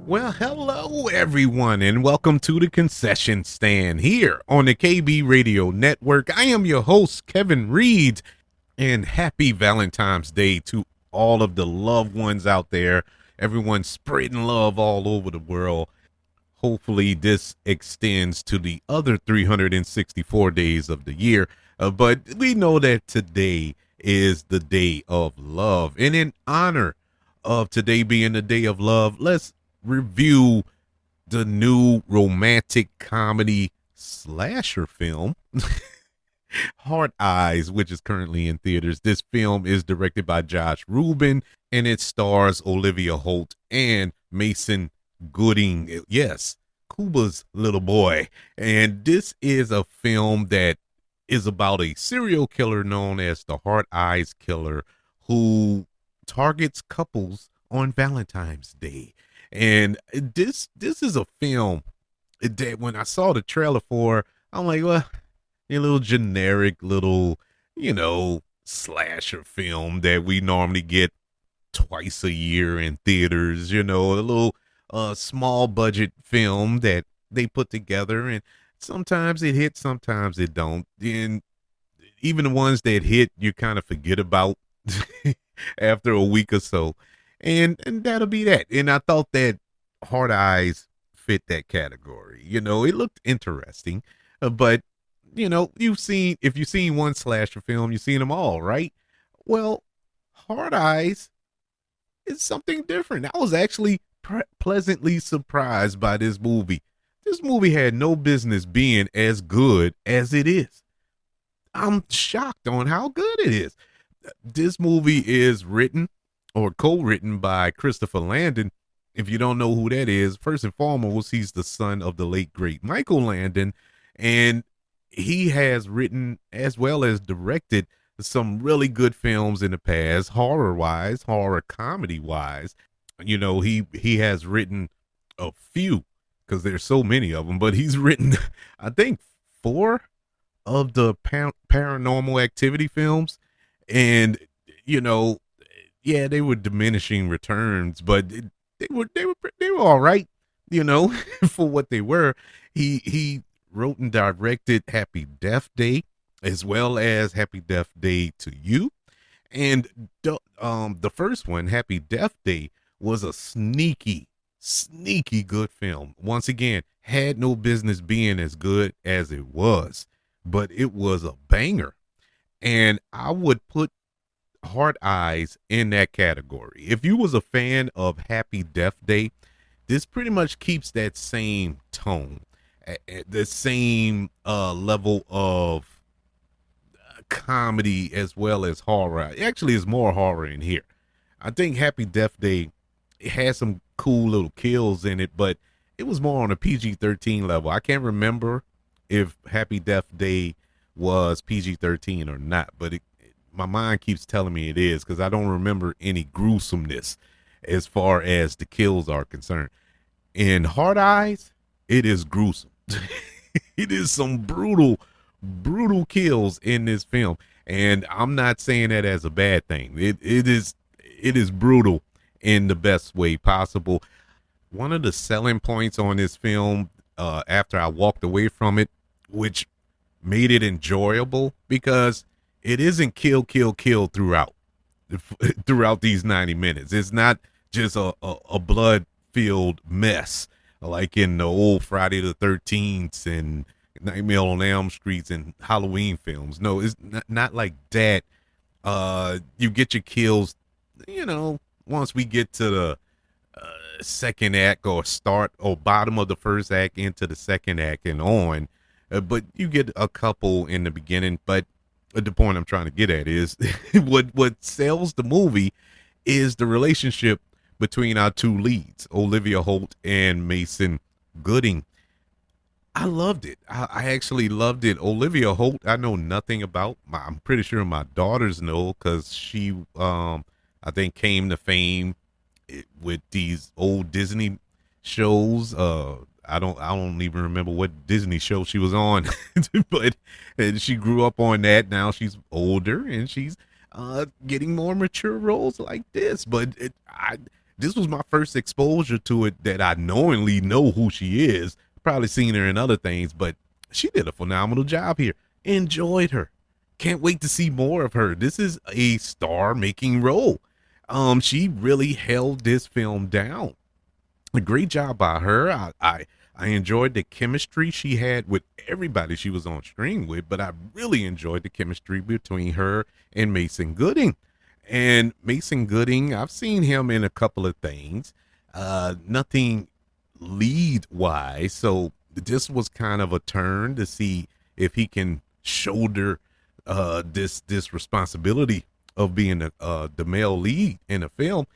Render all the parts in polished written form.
Well, hello everyone, and welcome to the concession stand here on the KB Radio Network. I am your host, Kevin Reed, and happy Valentine's Day to all of the loved ones out there. Everyone spreading love all over the world. Hopefully, this extends to the other 364 days of the year. But we know that today is the day of love. And in honor of today being the day of love, let's review the new romantic comedy slasher film, Hard Eyes, which is currently in theaters. This film is directed by Josh Rubin and it stars Olivia Holt and Mason Gooding. Yes, Cuba's little boy. And this is a film that is about a serial killer known as the Hard Eyes Killer who targets couples on Valentine's Day. And this is a film that when I saw the trailer for, I'm like, well, a little generic little, slasher film that we normally get twice a year in theaters, a little small budget film that they put together, and sometimes it hits, sometimes it don't. And even the ones that hit, you kind of forget about after a week or so. And that'll be that. And I thought that Hard Eyes fit that category. It looked interesting, but if you've seen one slasher film, you've seen them all, right? Well, Hard Eyes is something different. I was actually pleasantly surprised by this movie. This movie had no business being as good as it is. I'm shocked on how good it is. This movie is written or co-written by Christopher Landon. If you don't know who that is, first and foremost, he's the son of the late great Michael Landon, and he has written as well as directed some really good films in the past, horror-wise, horror comedy-wise. He has written a few because there's so many of them, but he's written, I think, 4 of the Paranormal Activity films, and yeah, they were diminishing returns, but they were all right, for what they were. He wrote and directed Happy Death Day as well as Happy Death Day to You, and the first one, Happy Death Day, was a sneaky good film. Once again, had no business being as good as it was, but it was a banger, and I would put Hard Eyes in that category. If you was a fan of Happy Death Day, this pretty much keeps that same tone, the same level of comedy as well as horror. Actually, it's more horror in here. I think Happy Death Day, it had some cool little kills in it, but it was more on a PG-13 level. I can't remember if Happy Death Day was PG-13 or not, but my mind keeps telling me it is because I don't remember any gruesomeness as far as the kills are concerned. In Hard Eyes, it is gruesome. It is some brutal kills in this film, and I'm not saying that as a bad thing. It is brutal in the best way possible. One of the selling points on this film, after I walked away from it, which made it enjoyable, because it isn't kill throughout these 90 minutes. It's not just a blood filled mess like in the old Friday the 13th and Nightmare on Elm Streets and Halloween films. No, it's not like that. You get your kills, once we get to the second act or start or bottom of the first act into the second act and on. But you get a couple in the beginning. But the point I'm trying to get at is what sells the movie is the relationship between our two leads, Olivia Holt and Mason Gooding. I loved it. I actually loved it. Olivia Holt, I know nothing about. I'm pretty sure my daughters know because she, I think, came to fame with these old Disney shows. I don't even remember what Disney show she was on, but and she grew up on that. Now she's older and she's getting more mature roles like this. But this was my first exposure to it that I knowingly know who she is. Probably seen her in other things, but she did a phenomenal job here. Enjoyed her. Can't wait to see more of her. This is a star making role. She really held this film down. A great job by her. I enjoyed the chemistry she had with everybody she was on screen with, but I really enjoyed the chemistry between her and Mason Gooding. And Mason Gooding, I've seen him in a couple of things, nothing lead wise. So this was kind of a turn to see if he can shoulder this responsibility of being the male lead in a film.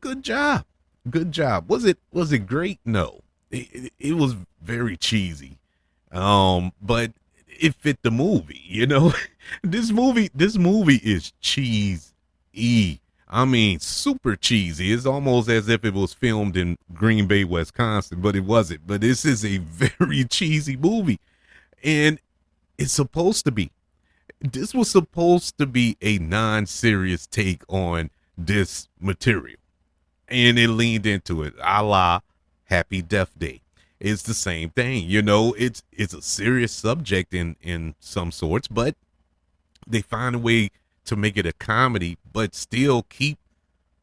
Good job. Good job. Was it great? No. It was very cheesy. But it fit the movie, you know. This movie is cheese e. I mean, super cheesy. It's almost as if it was filmed in Green Bay, Wisconsin, but it wasn't. But this is a very cheesy movie. And it's supposed to be. This was supposed to be a non-serious take on this material, and it leaned into it, a la Happy Death Day. It's the same thing, you know. It's a serious subject in some sorts, but they find a way to make it a comedy, but still keep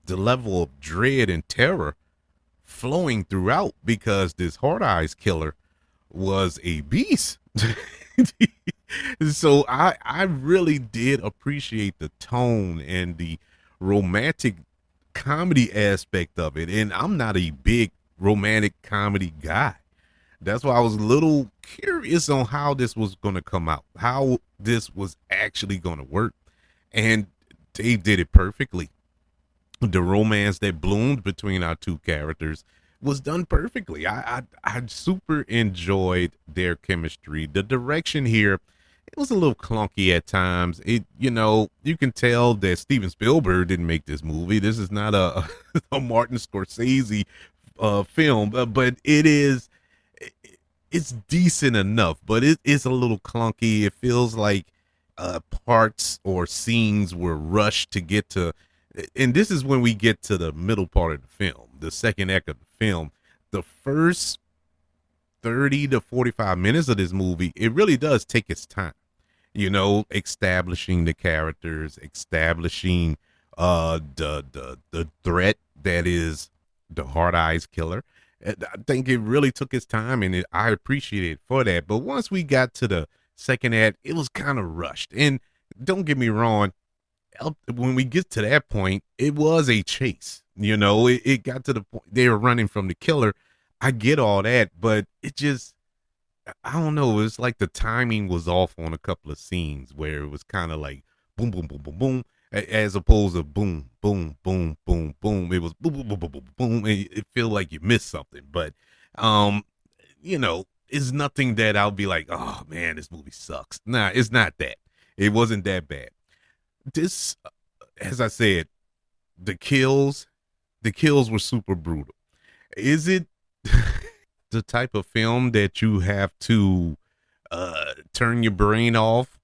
the level of dread and terror flowing throughout because this Hard Eyes killer was a beast. So I really did appreciate the tone and the romantic comedy aspect of it. And I'm not a big romantic comedy guy. That's why I was a little curious on how this was going to come out, how this was actually going to work. And they did it perfectly. The romance that bloomed between our two characters was done perfectly. I super enjoyed their chemistry. The direction here, it was a little clunky at times. You can tell that Steven Spielberg didn't make this movie. This is not a a Martin Scorsese film, but it's decent enough, but it is a little clunky. It feels like parts or scenes were rushed to get to, and this is when we get to the middle part of the film, the second act of the film. The first 30 to 45 minutes of this movie, it really does take its time, establishing the characters, establishing the threat that is the Hard Eyes killer. I think it really took its time, and I appreciate it for that. But once we got to the second act, it was kind of rushed. And don't get me wrong, when we get to that point, it was a chase. It got to the point they were running from the killer. I get all that, but it just, I don't know. It's like the timing was off on a couple of scenes where it was kind of like boom, boom, boom, boom, boom, as opposed to boom, boom, boom, boom, boom. It was boom, boom, boom, boom, boom, boom. And it feel like you missed something, but it's nothing that I'll be like, oh man, this movie sucks. Nah, it's not that. It wasn't that bad. This, as I said, the kills, the kills were super brutal. Is it the type of film that you have to turn your brain off,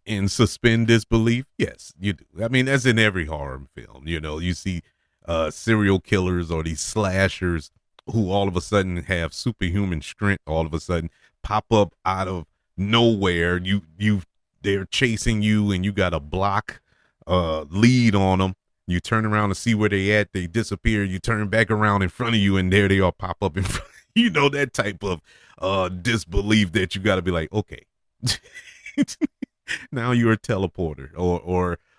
and suspend disbelief? Yes, you do. I mean, that's in every horror film. You see serial killers or these slashers who all of a sudden have superhuman strength, all of a sudden pop up out of nowhere. They're chasing you and you got a block lead on them. You turn around to see where they at, they disappear. You turn back around in front of you, and there they are, pop up in front. That type of disbelief that you got to be like, okay, now you're a teleporter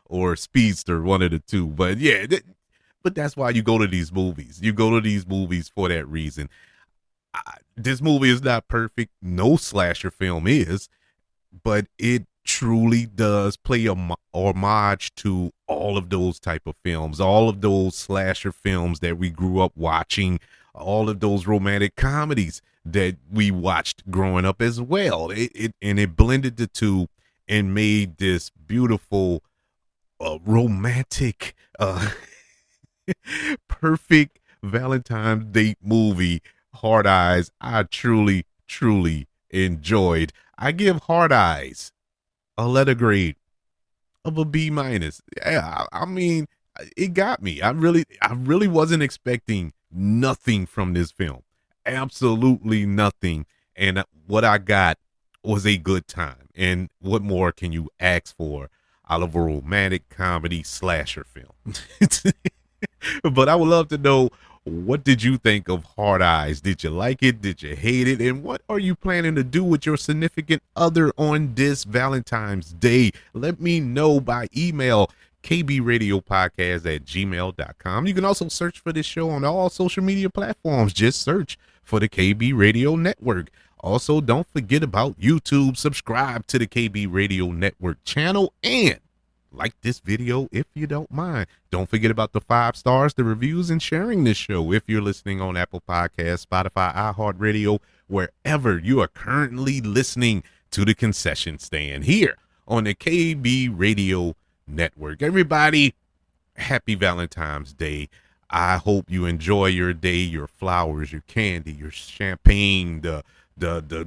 or speedster, one of the two. But yeah, but that's why you go to these movies. You go to these movies for that reason. This movie is not perfect. No slasher film is, but it truly does play a homage to all of those type of films, all of those slasher films that we grew up watching, all of those romantic comedies that we watched growing up as well. It blended the two and made this beautiful romantic perfect Valentine's date movie, Hard Eyes. I truly enjoyed. I give Hard Eyes a letter grade of a B minus. Yeah, I mean, It got me. I really wasn't expecting nothing from this film. Absolutely nothing. And what I got was a good time. And what more can you ask for out of a romantic comedy slasher film? But I would love to know, what did you think of Hard Eyes? Did you like it? Did you hate it? And what are you planning to do with your significant other on this Valentine's Day? Let me know by email, kbradiopodcast@gmail.com. You can also search for this show on all social media platforms. Just search for the KB Radio Network. Also, don't forget about YouTube. Subscribe to the KB Radio Network channel and like this video if you don't mind. Don't forget about the 5 stars, the reviews, and sharing this show if you're listening on Apple Podcasts, Spotify, iHeartRadio, wherever you are currently listening to the concession stand here on the KB Radio Network. Everybody, happy Valentine's Day. I hope you enjoy your day, your flowers, your candy, your champagne, the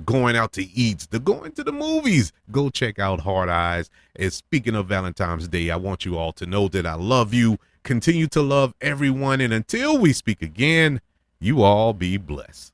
going out to eat, the going to the movies. Go check out Hard Eyes. And speaking of Valentine's Day, I want you all to know that I love you. Continue to love everyone. And until we speak again, you all be blessed.